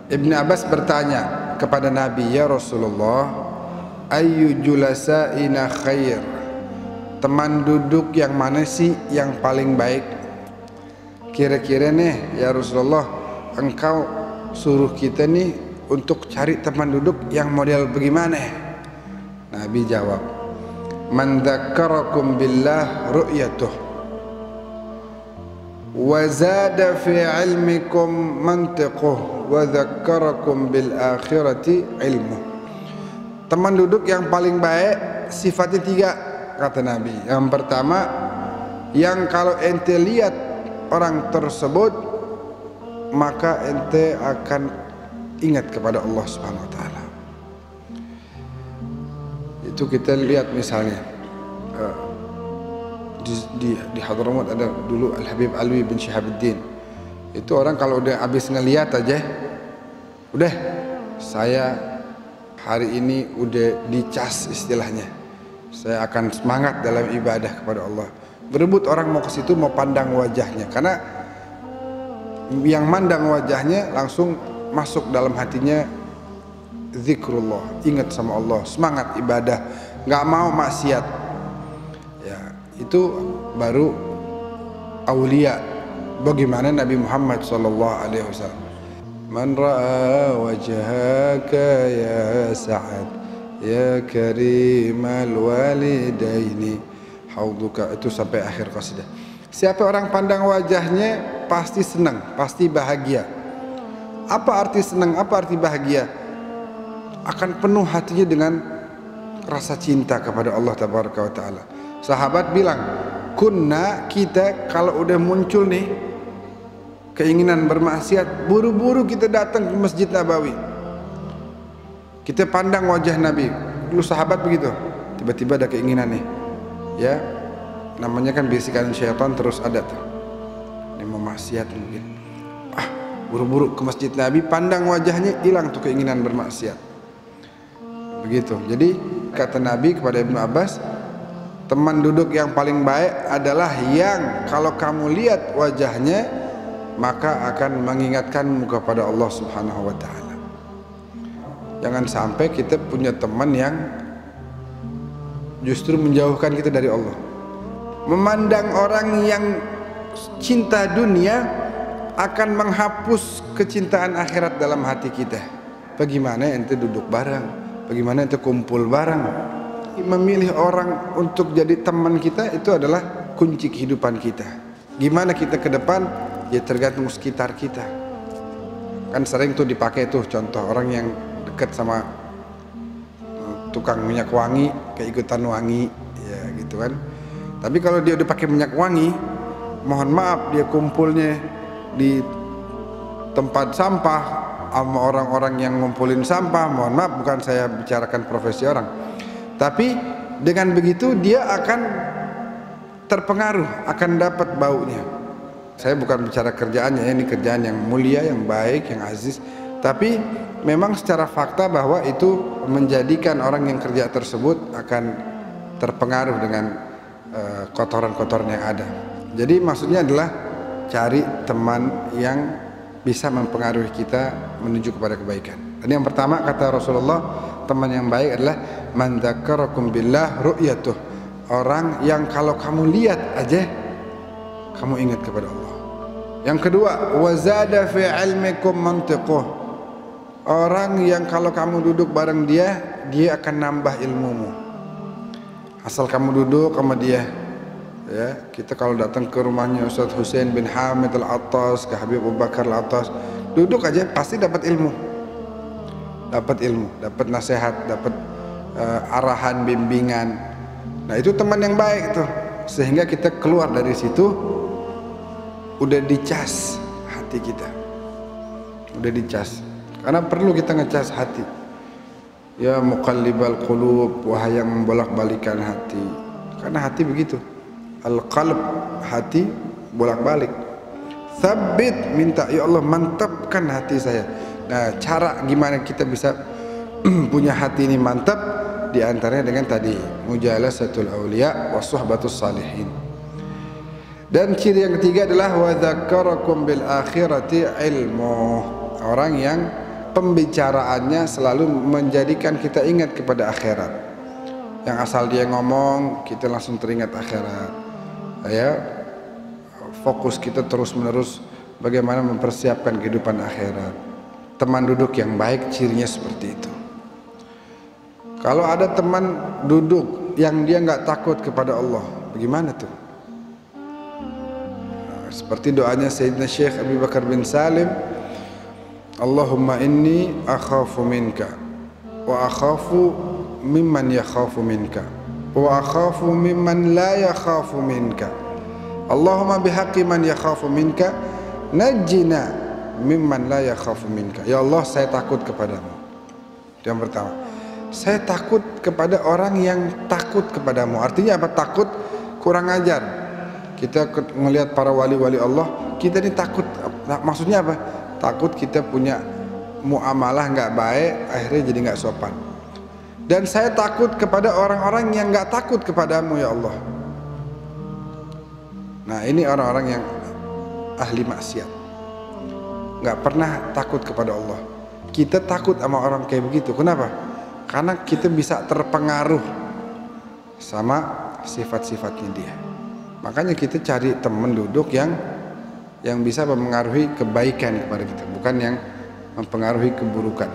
Ibnu Abbas bertanya kepada Nabi, "Ya Rasulullah, ayyu julasaina khair?" Teman duduk yang mana sih yang paling baik? Kira-kira nih ya Rasulullah, engkau suruh kita nih untuk cari teman duduk yang model bagaimana? Nabi jawab, "Man dzakkarakum billah ru'yatuh wa zada fi ilmikum mantiquh wa dzakkarakum bil akhirati ilmu." Teman duduk yang paling baik sifatnya 3 kata Nabi. Yang pertama, yang kalau ente lihat orang tersebut maka ente akan ingat kepada Allah Subhanahu wa taala. Itu kita lihat misalnya di Hadramaut ada dulu Al Habib Alwi bin Syihabuddin. Itu orang kalau udah habis ngelihat aja, udah saya hari ini udah dicas istilahnya. Saya akan semangat dalam ibadah kepada Allah. Berebut orang mau ke situ, mau pandang wajahnya, karena yang mandang wajahnya langsung masuk dalam hatinya zikrullah, ingat sama Allah, semangat ibadah, nggak mau maksiat. Ya, itu baru aulia. Bagaimana Nabi Muhammad SAW, "Man ra'a wajhaka ya Sa'ad ya karimal walidaini hauduka," itu sampai akhir qasidah. Siapa orang pandang wajahnya pasti senang, pasti bahagia. Apa arti senang, apa arti bahagia? Akan penuh hatinya dengan rasa cinta kepada Allah Tabaraka wa Ta'ala. Sahabat bilang, kunna, kita kalau udah muncul nih keinginan bermaksiat, buru-buru kita datang ke Masjid Nabawi, kita pandang wajah Nabi. Dulu sahabat begitu, tiba-tiba ada keinginan nih, ya namanya kan bisikan syaitan terus ada tuh, ini mau maksiat mungkin, buru-buru ke Masjid Nabi, pandang wajahnya, hilang tuh keinginan bermaksiat. Begitu. Jadi kata Nabi kepada Ibnu Abbas, teman duduk yang paling baik adalah yang kalau kamu lihat wajahnya maka akan mengingatkanmu kepada Allah Subhanahu wa Ta'ala. Jangan sampai kita punya teman yang justru menjauhkan kita dari Allah. Memandang orang yang cinta dunia akan menghapus kecintaan akhirat dalam hati kita. Bagaimana ente duduk bareng, bagaimana ente kumpul bareng. Memilih orang untuk jadi teman kita itu adalah kunci kehidupan kita. Gimana kita ke depan ya tergantung sekitar kita. Kan sering tuh dipakai tuh contoh orang yang dekat sama tukang minyak wangi keikutan wangi, ya gitu kan. Tapi kalau dia udah pakai minyak wangi, mohon maaf dia kumpulnya di tempat sampah sama orang-orang yang ngumpulin sampah. Mohon maaf, bukan saya bicarakan profesi orang, tapi dengan begitu dia akan terpengaruh, akan dapat baunya. Saya bukan bicara kerjaannya, ini kerjaan yang mulia, yang baik, yang aziz, tapi memang secara fakta bahwa itu menjadikan orang yang kerja tersebut akan terpengaruh dengan kotoran-kotoran yang ada. Jadi maksudnya adalah cari teman yang bisa mempengaruhi kita menuju kepada kebaikan. Dan yang pertama kata Rasulullah, teman yang baik adalah man dzakarakum billah ru'yatuh, orang yang kalau kamu lihat aja kamu ingat kepada Allah. Yang kedua, wazada fi ilmikum mantiquh, orang yang kalau kamu duduk bareng dia, dia akan nambah ilmumu. Asal kamu duduk sama dia, ya, kita kalau datang ke rumahnya Ustaz Hussein bin Hamid Al-Attas, ke Habib Abu Bakar Al-Attas, duduk aja pasti dapat ilmu, dapat nasihat, dapat arahan, bimbingan. Nah itu teman yang baik tuh, sehingga kita keluar dari situ udah dicas hati kita, udah dicas. Karena perlu kita ngecas hati. Ya muqallibal qulub, wahai yang membolak-balikan hati. Karena hati begitu. Al-qalb, hati bolak-balik. Tsabbit, minta ya Allah mantapkan hati saya. Nah, cara gimana kita bisa punya hati ini mantap? Di antaranya dengan tadi mujalasatul auliya wa suhbatus salihin. Dan ciri yang ketiga adalah wa dzakkarakum bil akhirati ilmu, orang yang pembicaraannya selalu menjadikan kita ingat kepada akhirat. Yang asal dia ngomong kita langsung teringat akhirat. Ya, fokus kita terus menerus bagaimana mempersiapkan kehidupan akhirat. Teman duduk yang baik cirinya seperti itu. Kalau ada teman duduk yang dia nggak takut kepada Allah, bagaimana tuh? Nah, seperti doanya Sayyidina Syekh Abu Bakar bin Salim, Allahumma inni akhafu minka wa akhafu mimman yakhafu minka wa akhafu mimman la yakhafu minka. Allahumma bihaqqi man yakhafu minka najjina mimman la yakhafu minka. Ya Allah, saya takut kepadamu. Yang pertama, saya takut kepada orang yang takut kepadamu. Artinya apa? Takut kurang ajar. Kita melihat para wali-wali Allah, kita ini takut. Nah, maksudnya apa? Takut kita punya muamalah nggak baik, akhirnya jadi nggak sopan. Dan saya takut kepada orang-orang yang nggak takut kepadamu, ya Allah. Nah, ini orang-orang yang ahli maksiat, nggak pernah takut kepada Allah. Kita takut sama orang kayak begitu. Kenapa? Karena kita bisa terpengaruh sama sifat-sifatnya dia. Makanya kita cari teman duduk yang bisa mempengaruhi kebaikan kepada kita, bukan yang mempengaruhi keburukan.